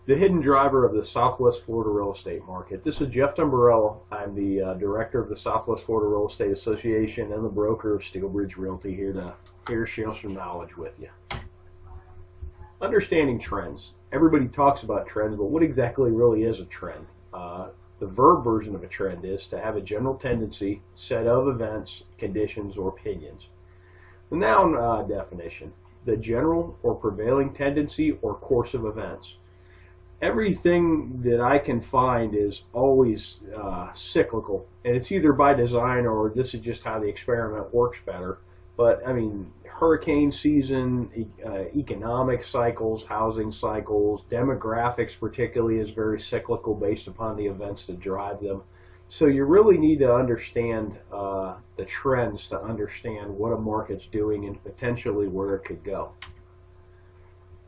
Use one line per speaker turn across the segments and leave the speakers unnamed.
the hidden driver of the Southwest Florida real estate market. This is Jeff Dumbrella. I'm the director of the Southwest Florida Real Estate Association and the broker of Steelbridge Realty, here to share some knowledge with you. Understanding trends. Everybody talks about trends, but what exactly really is a trend? The verb version of a trend is to have a general tendency, set of events, conditions, or opinions. The noun definition: the general or prevailing tendency or course of events. Everything that I can find is always cyclical, and it's either by design or this is just how the experiment works better. But I mean, hurricane season, economic cycles, housing cycles, demographics particularly is very cyclical based upon the events that drive them. So you really need to understand the trends to understand what a market's doing and potentially where it could go.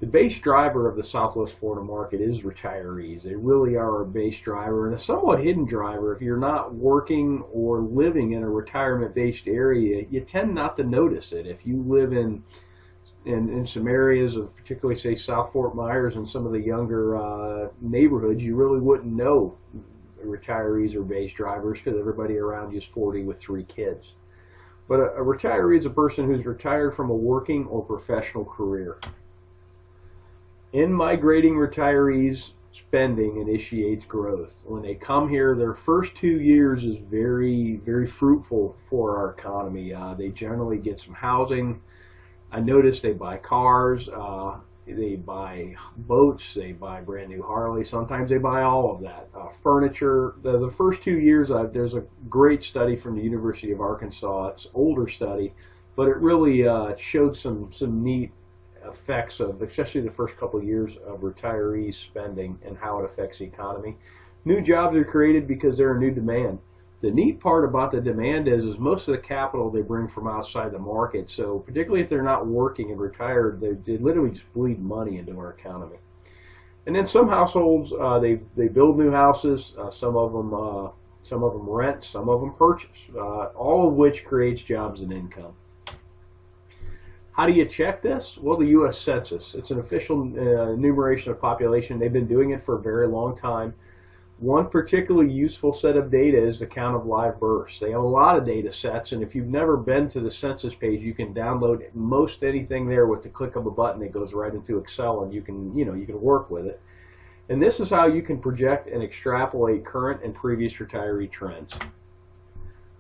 The base driver of the Southwest Florida market is retirees. They really are a base driver and a somewhat hidden driver. If you're not working or living in a retirement-based area, you tend not to notice it. If you live in some areas of particularly, say, South Fort Myers and some of the younger neighborhoods, you really wouldn't know retirees are base drivers because everybody around you is 40 with 3 kids. But a retiree is a person who's retired from a working or professional career. In migrating retirees, spending initiates growth. When they come here, their first 2 years is very, very fruitful for our economy. They generally get some housing. I notice they buy cars, they buy boats, they buy brand new Harleys. Sometimes they buy all of that. Furniture. The first 2 years, there's a great study from the University of Arkansas. It's an older study, but it really showed some neat effects of, especially the first couple of years, of retirees spending and how it affects the economy. New jobs are created because they're a new demand. The neat part about the demand is most of the capital they bring from outside the market. So particularly if they're not working and retired, they literally just bleed money into our economy. And then some households, they build new houses. Some of them rent, some of them purchase. All of which creates jobs and income. How do you check this? Well, the U.S. Census. It's an official enumeration of population. They've been doing it for a very long time. One particularly useful set of data is the count of live births. They have a lot of data sets, and if you've never been to the census page, you can download most anything there with the click of a button. It goes right into Excel, and you can work with it. And this is how you can project and extrapolate current and previous retiree trends.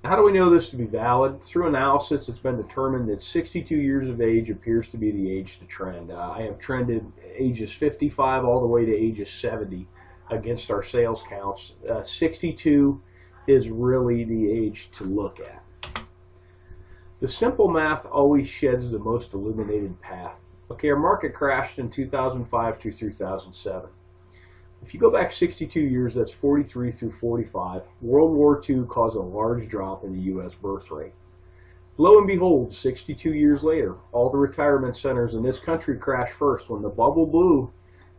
How do we know this to be valid? Through analysis, it's been determined that 62 years of age appears to be the age to trend. I have trended ages 55 all the way to ages 70 against our sales counts. 62 is really the age to look at. The simple math always sheds the most illuminated path. Okay, our market crashed in 2005 through 2007. If you go back 62 years, that's 43 through 45, World War II caused a large drop in the U.S. birth rate. Lo and behold, 62 years later, all the retirement centers in this country crashed first. When the bubble blew,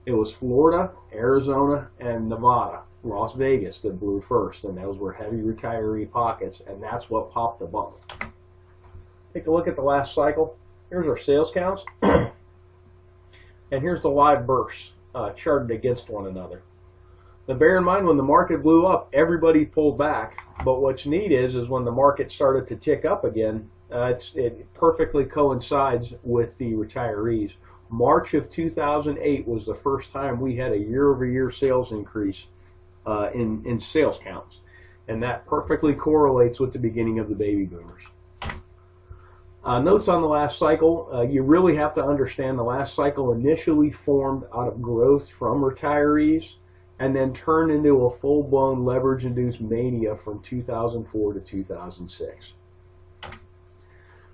it was Florida, Arizona, and Nevada, Las Vegas that blew first, and those were heavy retiree pockets, and that's what popped the bubble. Take a look at the last cycle. Here's our sales counts, and here's the live births. Charted against one another. Now bear in mind, when the market blew up, everybody pulled back, but what's neat is when the market started to tick up again, it perfectly coincides with the retirees. March of 2008 was the first time we had a year-over-year sales increase in sales counts, and that perfectly correlates with the beginning of the baby boomers. Notes on the last cycle. You really have to understand the last cycle initially formed out of growth from retirees and then turned into a full-blown leverage-induced mania from 2004 to 2006.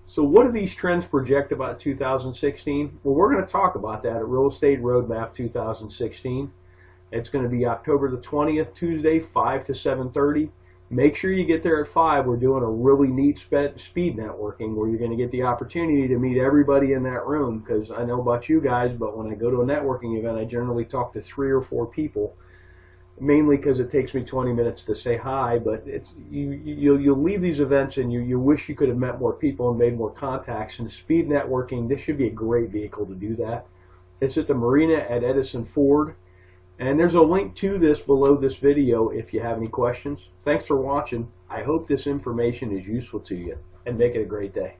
So what do these trends project about 2016? Well, we're going to talk about that at Real Estate Roadmap 2016. It's going to be October the 20th, Tuesday, 5 to 7:30. Make sure you get there at 5. We're doing a really neat speed networking where you're going to get the opportunity to meet everybody in that room, because I know about you guys, but when I go to a networking event, I generally talk to 3 or 4 people, mainly because it takes me 20 minutes to say hi, but you'll leave these events and you wish you could have met more people and made more contacts. And speed networking, this should be a great vehicle to do that. It's at the marina at Edison Ford. And there's a link to this below this video if you have any questions. Thanks for watching. I hope this information is useful to you, and make it a great day.